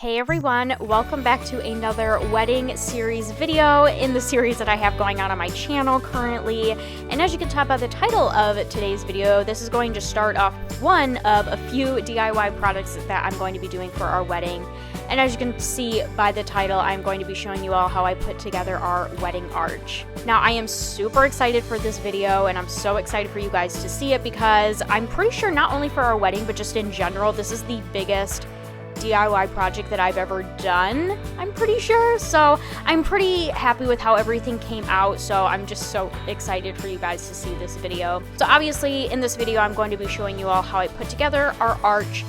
Hey everyone, welcome back to another wedding series video in the series that I have going on my channel currently. And as you can tell by the title of today's video, this is going to start off one of a few DIY products that I'm going to be doing for our wedding. And as you can see by the title, I'm going to be showing you all how I put together our wedding arch. Now, I am super excited for this video, and I'm so excited for you guys to see it because I'm pretty sure not only for our wedding, but just in general, this is the biggest DIY project that I've ever done, I'm pretty sure. So I'm pretty happy with how everything came out, so I'm just so excited for you guys to see this video. So obviously in this video I'm going to be showing you all how I put together our arch,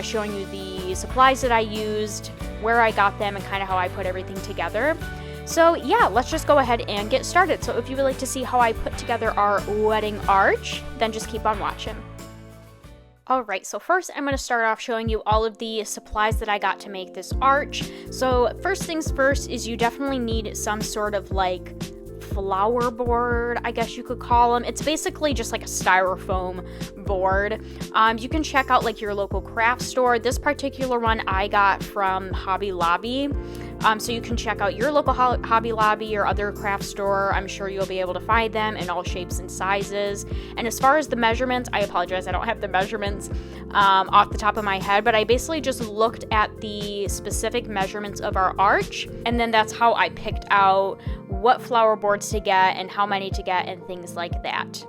showing you the supplies that I used, where I got them, and kind of how I put everything together. So yeah, let's just go ahead and get started. So if you would like to see how I put together our wedding arch, then just keep on watching. Alright, so first I'm going to start off showing you all of the supplies that I got to make this arch. So first things first is you definitely need some sort of like flower board, I guess you could call them. It's basically just like a styrofoam board. You can check out like your local craft store. This particular one I got from Hobby Lobby. So you can check out your local Hobby Lobby or other craft store. I'm sure you'll be able to find them in all shapes and sizes. And as far as the measurements, I apologize, I don't have the measurements off the top of my head, but I basically just looked at the specific measurements of our arch, and then that's how I picked out what flower boards to get and how many to get and things like that.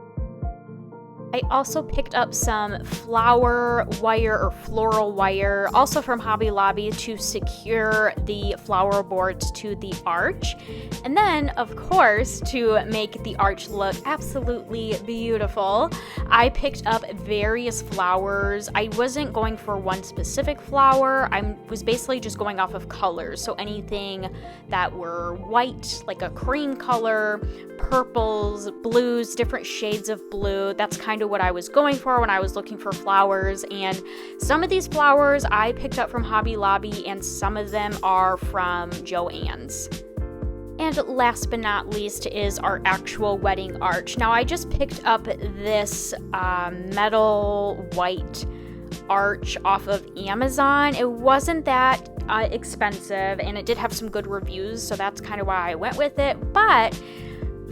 I also picked up some flower wire or floral wire, also from Hobby Lobby, to secure the flower boards to the arch. And then, of course, to make the arch look absolutely beautiful, I picked up various flowers. I wasn't going for one specific flower. I was basically just going off of colors. So anything that were white, like a cream color, purples, blues, different shades of blue. That's kind of what I was going for when I was looking for flowers. And some of these flowers I picked up from Hobby Lobby, and some of them are from Joann's. And last but not least is our actual wedding arch. Now I just picked up this metal white arch off of Amazon. It wasn't that expensive, and it did have some good reviews, so that's kind of why I went with it. But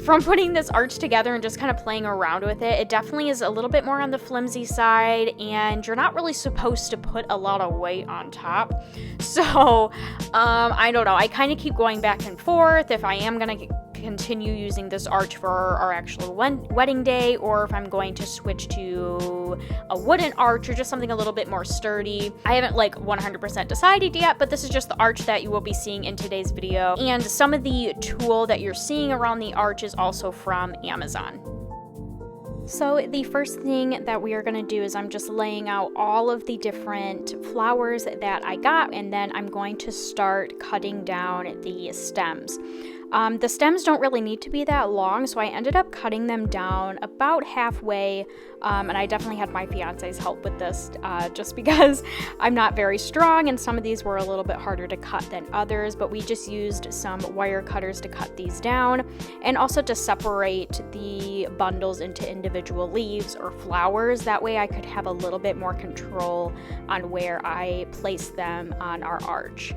from putting this arch together and just kind of playing around with it, it definitely is a little bit more on the flimsy side, and you're not really supposed to put a lot of weight on top. So, I don't know. I kind of keep going back and forth if I am going to continue using this arch for our actual wedding day, or if I'm going to switch to a wooden arch or just something a little bit more sturdy. I haven't like 100% decided yet, but this is just the arch that you will be seeing in today's video. And some of the tulle that you're seeing around the arch is also from Amazon. So the first thing that we are going to do is I'm just laying out all of the different flowers that I got, and then I'm going to start cutting down the stems. The stems don't really need to be that long, so I ended up cutting them down about halfway, and I definitely had my fiance's help with this, just because I'm not very strong, and some of these were a little bit harder to cut than others, but we just used some wire cutters to cut these down, and also to separate the bundles into individual leaves or flowers. That way I could have a little bit more control on where I place them on our arch.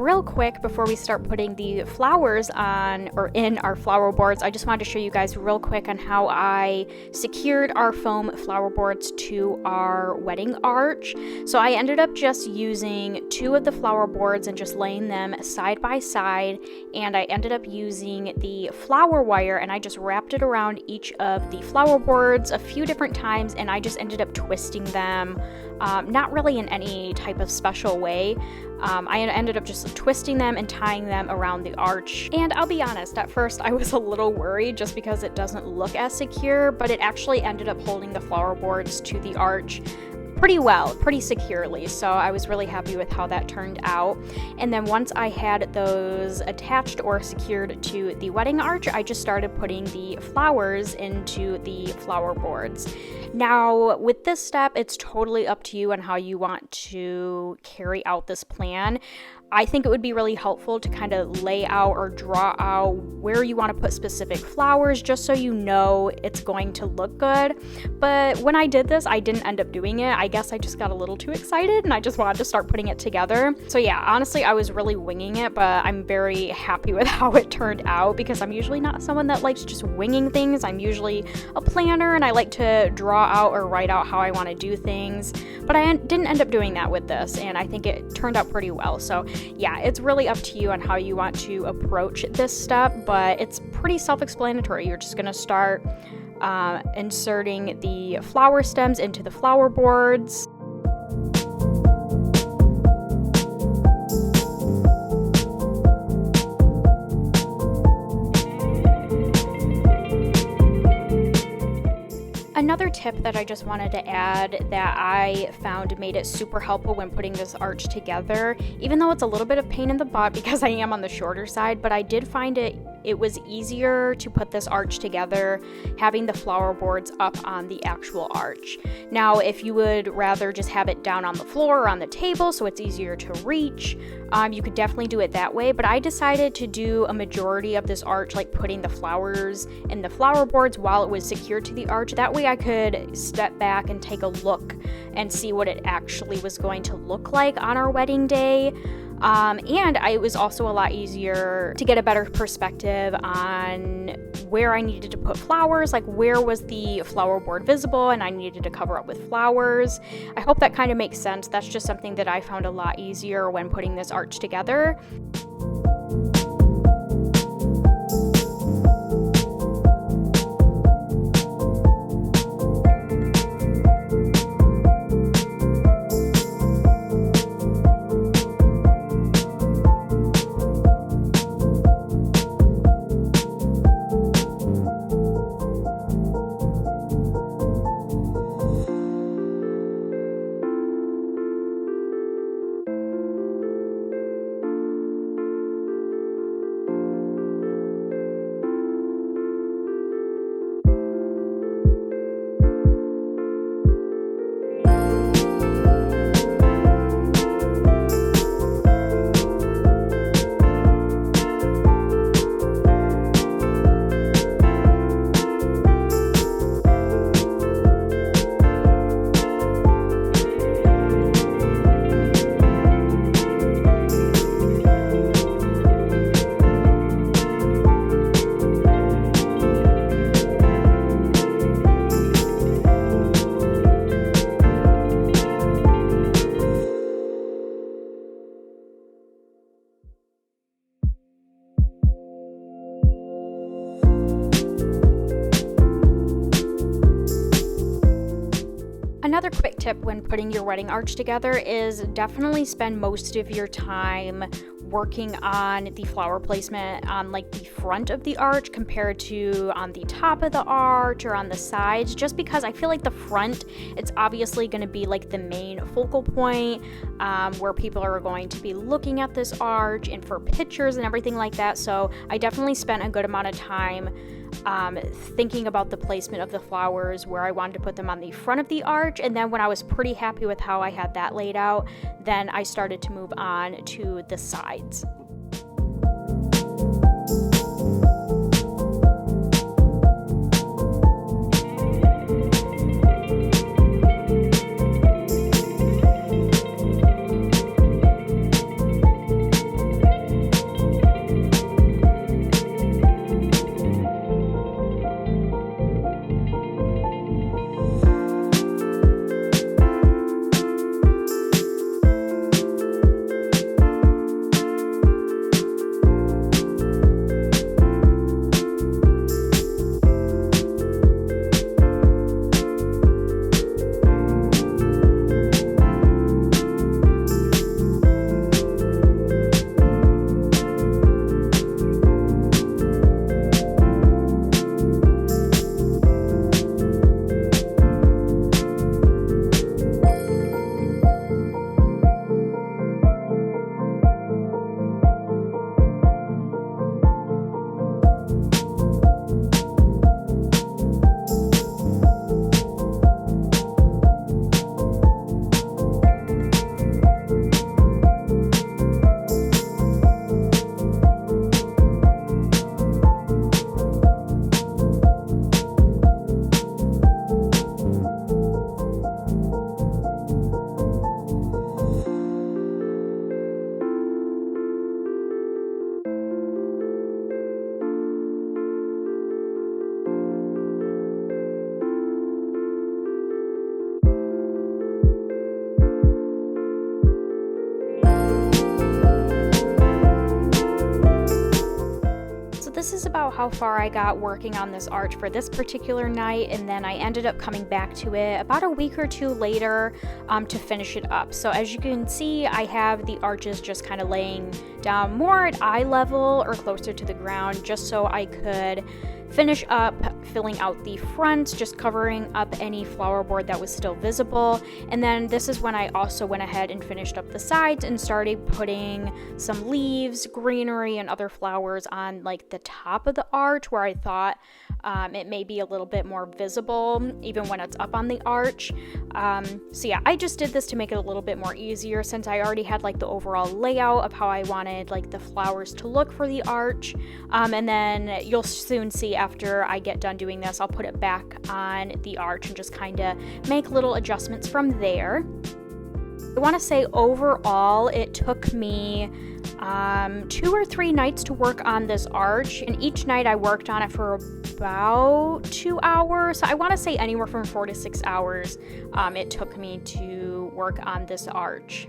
real quick, before we start putting the flowers on or in our flower boards, I just wanted to show you guys real quick on how I secured our foam flower boards to our wedding arch. So I ended up just using 2 of the flower boards and just laying them side by side, and I ended up using the flower wire and I just wrapped it around each of the flower boards a few different times, and I just ended up twisting them, not really in any type of special way. I ended up just twisting them and tying them around the arch. And I'll be honest, at first I was a little worried just because it doesn't look as secure, but it actually ended up holding the flower boards to the arch pretty well, pretty securely. So I was really happy with how that turned out. And then once I had those attached or secured to the wedding arch, I just started putting the flowers into the flower boards. Now, with this step, it's totally up to you on how you want to carry out this plan. I think it would be really helpful to kind of lay out or draw out where you want to put specific flowers, just so you know it's going to look good. But when I did this, I didn't end up doing it. I guess I just got a little too excited and I just wanted to start putting it together. So yeah, honestly, I was really winging it, but I'm very happy with how it turned out, because I'm usually not someone that likes just winging things. I'm usually a planner and I like to draw out or write out how I want to do things. But I didn't end up doing that with this, and I think it turned out pretty well. So yeah, it's really up to you on how you want to approach this step, but it's pretty self-explanatory. You're just going to start inserting the flower stems into the flower boards. Another tip that I just wanted to add that I found made it super helpful when putting this arch together, even though it's a little bit of pain in the butt because I am on the shorter side, but I did find it was easier to put this arch together having the flower boards up on the actual arch. Now, if you would rather just have it down on the floor or on the table so it's easier to reach, you could definitely do it that way, but I decided to do a majority of this arch, like putting the flowers in the flower boards while it was secured to the arch. That way I could step back and take a look and see what it actually was going to look like on our wedding day. And it was also a lot easier to get a better perspective on where I needed to put flowers, like where was the flower board visible and I needed to cover up with flowers. I hope that kind of makes sense. That's just something that I found a lot easier when putting this arch together. Another quick tip when putting your wedding arch together is definitely spend most of your time working on the flower placement on like the front of the arch compared to on the top of the arch or on the sides, just because I feel like the front, it's obviously going to be like the main focal point where people are going to be looking at this arch and for pictures and everything like that. So I definitely spent a good amount of time thinking about the placement of the flowers, where I wanted to put them on the front of the arch, and then when I was pretty happy with how I had that laid out, then I started to move on to the sides. this is about how far I got working on this arch for this particular night, and then I ended up coming back to it about a week or two later to finish it up. So as you can see, I have the arches just kind of laying down more at eye level or closer to the ground, just so I could finish up filling out the front, just covering up any flower board that was still visible. And then this is when I also went ahead and finished up the sides and started putting some leaves, greenery, and other flowers on like the top of the arch where I thought it may be a little bit more visible even when it's up on the arch. So yeah, I just did this to make it a little bit more easier since I already had like the overall layout of how I wanted like the flowers to look for the arch. And then you'll soon see after I get done doing this, I'll put it back on the arch and just kind of make little adjustments from there. I want to say overall it took me 2 or 3 nights to work on this arch, and each night I worked on it for about 2 hours. So I want to say anywhere from 4 to 6 hours it took me to work on this arch.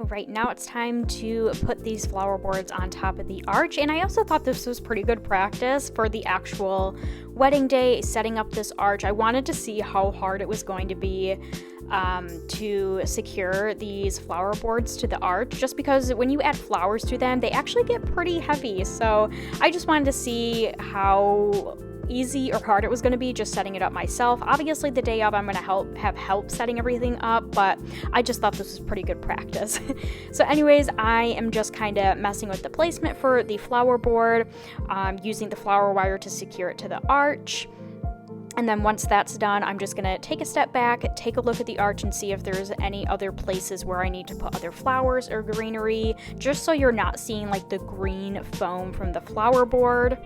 Right now it's time to put these flower boards on top of the arch, and I also thought this was pretty good practice for the actual wedding day, setting up this arch. I wanted to see how hard it was going to be to secure these flower boards to the arch, just because when you add flowers to them, they actually get pretty heavy. So I just wanted to see how easy or hard it was going to be just setting it up myself. Obviously the day of I'm going to have help setting everything up, but I just thought this was pretty good practice. So anyways, I am just kind of messing with the placement for the flower board, using the flower wire to secure it to the arch. And then once that's done, I'm just gonna take a step back, take a look at the arch and see if there's any other places where I need to put other flowers or greenery, just so you're not seeing like the green foam from the flower board.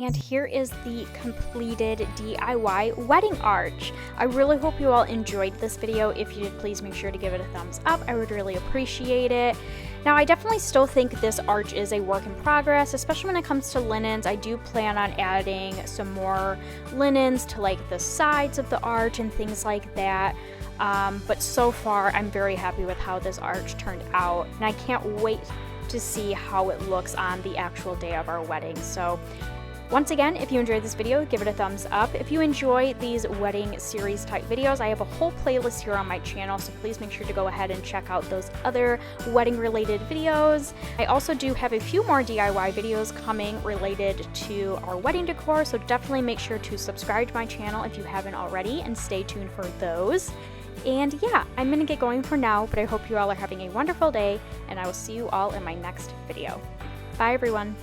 And here is the completed DIY wedding arch. I really hope you all enjoyed this video. If you did, please make sure to give it a thumbs up. I would really appreciate it. Now, I definitely still think this arch is a work in progress, especially when it comes to linens. I do plan on adding some more linens to like the sides of the arch and things like that. But so far, I'm very happy with how this arch turned out, and I can't wait to see how it looks on the actual day of our wedding. So once again, if you enjoyed this video, give it a thumbs up. If you enjoy these wedding series type videos, I have a whole playlist here on my channel, so please make sure to go ahead and check out those other wedding related videos. I also do have a few more DIY videos coming related to our wedding decor, so definitely make sure to subscribe to my channel if you haven't already, and stay tuned for those. And yeah, I'm gonna get going for now, but I hope you all are having a wonderful day, and I will see you all in my next video. Bye everyone.